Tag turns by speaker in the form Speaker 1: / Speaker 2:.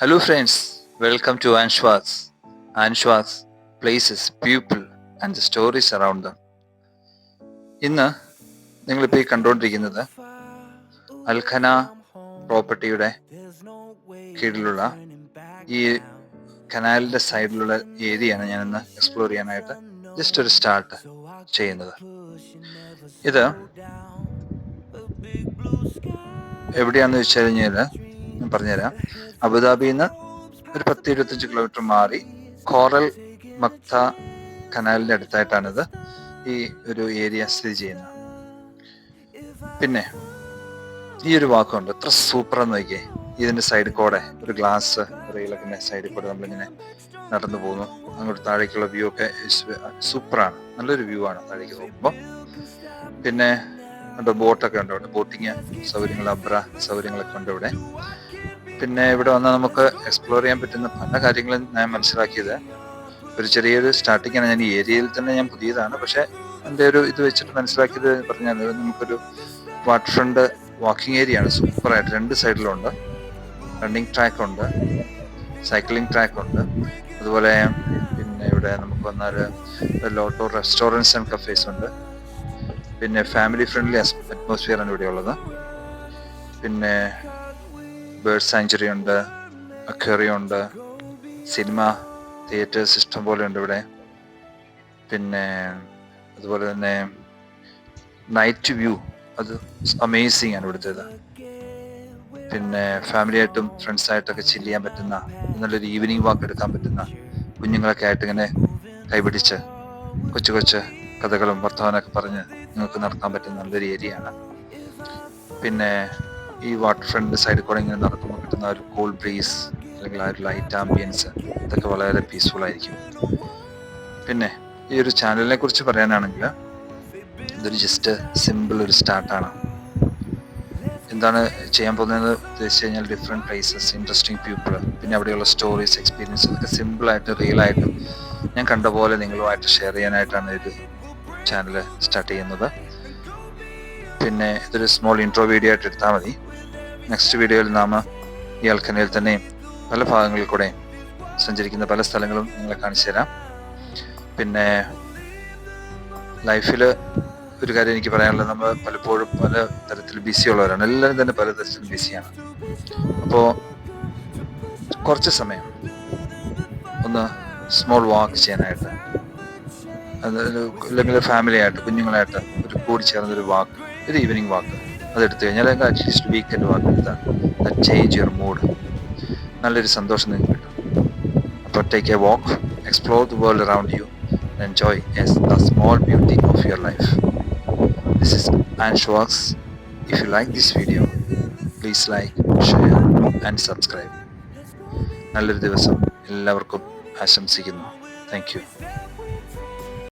Speaker 1: Hello friends, welcome to Anshwas. Anshwas, places, people and the stories around them. ഇന്ന് നിങ്ങളിപ്പോൾ ഈ കണ്ടുകൊണ്ടിരിക്കുന്നത് അൽഖന പ്രോപ്പർട്ടിയുടെ കീഴിലുള്ള ഈ കനാലിൻ്റെ സൈഡിലുള്ള ഏരിയയാണ് ഞാനിന്ന് എക്സ്പ്ലോർ ചെയ്യാനായിട്ട് ജസ്റ്റ് ഒരു സ്റ്റാർട്ട് ചെയ്യുന്നത്. ഇത് എവിടെയാണെന്ന് വെച്ച് കഴിഞ്ഞാൽ ഞാൻ പറഞ്ഞുതരാം. അബുദാബിയിൽ നിന്ന് ഒരു 10-25 കിലോമീറ്റർ മാറി കോറൽ മക്ത കനാലിൻ്റെ അടുത്തായിട്ടാണിത് ഈ ഒരു ഏരിയ സ്ഥിതി ചെയ്യുന്നത്. പിന്നെ ഈ ഒരു വാക്കുണ്ട്, എത്ര സൂപ്പറാന്ന് നോക്കിയേ. ഇതിൻ്റെ സൈഡിൽ കൂടെ ഒരു ഗ്ലാസ് റെയിലൊക്കെ സൈഡിൽ കൂടെ നമ്മളിങ്ങനെ നടന്നു പോകുന്നു. അങ്ങോട്ട് താഴേക്കുള്ള വ്യൂ ഒക്കെ സൂപ്പറാണ്, നല്ലൊരു വ്യൂ ആണ് താഴേക്ക് പോകുമ്പോൾ. പിന്നെ ബോട്ടൊക്കെ ഉണ്ട് ഇവിടെ, ബോട്ടിങ് സൗകര്യങ്ങൾ, അബ്ര സൗകര്യങ്ങളൊക്കെ ഉണ്ട് ഇവിടെ. പിന്നെ ഇവിടെ വന്നാൽ നമുക്ക് എക്സ്പ്ലോർ ചെയ്യാൻ പറ്റുന്ന പല കാര്യങ്ങളും ഞാൻ മനസ്സിലാക്കിയത്, ഒരു ചെറിയൊരു സ്റ്റാർട്ടിങ്ങാണ്. ഞാൻ ഈ ഏരിയയിൽ തന്നെ ഞാൻ പുതിയതാണ്, പക്ഷേ എൻ്റെ ഒരു ഇത് വെച്ചിട്ട് മനസ്സിലാക്കിയത് പറഞ്ഞാൽ നമുക്കൊരു വാട്ടർ ഫ്രണ്ട് വാക്കിംഗ് ഏരിയ ആണ്. സൂപ്പറായിട്ട് 2 സൈഡിലുണ്ട്. റണ്ണിങ് ട്രാക്ക് ഉണ്ട്, സൈക്ലിംഗ് ട്രാക്ക് ഉണ്ട്. അതുപോലെ പിന്നെ ഇവിടെ നമുക്ക് വന്നാൽ lot of restaurants and cafes ഉണ്ട്. പിന്നെ ഫാമിലി ഫ്രണ്ട്ലി അറ്റ്മോസ്ഫിയറാണ് ഇവിടെ ഉള്ളത്. പിന്നെ ബേർഡ് സാങ്ച്വറി ഉണ്ട്, അക്വേറിയം ഉണ്ട്, സിനിമ തിയേറ്റേഴ്സ് ഇഷ്ടം പോലെ ഉണ്ട് ഇവിടെ. പിന്നെ അതുപോലെ തന്നെ നൈറ്റ് വ്യൂ അത് അമേസിങ് ആണ് ഇവിടുത്തേത്. പിന്നെ ഫാമിലിയായിട്ടും ഫ്രണ്ട്സായിട്ടൊക്കെ ചില്ല് ചെയ്യാൻ പറ്റുന്ന, നല്ലൊരു ഈവനിങ് വാക്ക് എടുക്കാൻ പറ്റുന്ന, കുഞ്ഞുങ്ങളൊക്കെ ആയിട്ട് ഇങ്ങനെ കൈപിടിച്ച് കൊച്ചു കൊച്ചു കഥകളും വർത്തമാനമൊക്കെ പറഞ്ഞ് നിങ്ങൾക്ക് നടത്താൻ പറ്റുന്ന നല്ലൊരു ഏരിയ ആണ്. പിന്നെ ഈ വാട്ടർ ഫ്രണ്ട് സൈഡിൽ കൂടെ ഇങ്ങനെ നടക്കുമ്പോൾ കിട്ടുന്ന ഒരു കൂൾ ബ്രീസ്, അല്ലെങ്കിൽ ആ ഒരു ലൈറ്റ് ആംബിയൻസ്, ഇതൊക്കെ വളരെ പീസ്ഫുൾ ആയിരിക്കും. പിന്നെ ഈ ഒരു ചാനലിനെ കുറിച്ച് പറയാനാണെങ്കിൽ ഇതൊരു ജസ്റ്റ് സിമ്പിൾ ഒരു സ്റ്റാർട്ടാണ്. എന്താണ് ചെയ്യാൻ പോകുന്നതെന്ന് ഉദ്ദേശിച്ച് കഴിഞ്ഞാൽ ഡിഫറെൻറ്റ് പ്ലേസസ്, ഇൻട്രസ്റ്റിംഗ് പീപ്പിൾ, പിന്നെ അവിടെയുള്ള സ്റ്റോറീസ്, എക്സ്പീരിയൻസ്, ഇതൊക്കെ സിമ്പിളായിട്ട് റിയലായിട്ടും ഞാൻ കണ്ട പോലെ നിങ്ങളുമായിട്ട് ഷെയർ ചെയ്യാനായിട്ടാണ് ഒരു ചാനൽ സ്റ്റാർട്ട് ചെയ്യുന്നത്. പിന്നെ ഇതൊരു സ്മോൾ ഇൻട്രോ വീഡിയോ ആയിട്ട് എടുത്താൽ മതി. നെക്സ്റ്റ് വീഡിയോയിൽ നാം ഈ അൽഖനയിൽ തന്നെയും പല ഭാഗങ്ങളിൽ കൂടെ സഞ്ചരിക്കുന്ന പല സ്ഥലങ്ങളും നിങ്ങളെ കാണിച്ചു തരാം. പിന്നെ ലൈഫിൽ ഒരു കാര്യം എനിക്ക് പറയാനുള്ളത്, നമ്മൾ പലപ്പോഴും പല തരത്തിൽ ബിസിയുള്ളവരാണ്. എല്ലാവരും തന്നെ പല തരത്തിൽ ബിസിയാണ്. അപ്പോൾ കുറച്ച് സമയം ഒന്ന് സ്മോൾ വാക്ക് ചെയ്യാനായിട്ട്, അല്ലെങ്കിൽ ഫാമിലിയായിട്ട് കുഞ്ഞുങ്ങളായിട്ട് ഒരു കൂടി ചേർന്നൊരു വാക്ക്, ഒരു ഈവനിങ് വാക്ക് അതെടുത്തു കഴിഞ്ഞാൽ, അറ്റ്ലീസ്റ്റ് വീക്കെൻഡ് വാക്ക് എടുത്താൽ ദാറ്റ് ചേഞ്ച് യുവർ മൂഡ്, നല്ലൊരു സന്തോഷം നിങ്ങൾക്ക് കിട്ടും. അപ്പോൾ take a walk, explore the world around U, enjoy the small beauty of your life. This is Anshwas. If you like this video, please like, share and subscribe. നല്ലൊരു ദിവസം എല്ലാവർക്കും ആശംസിക്കുന്നു. Thank you.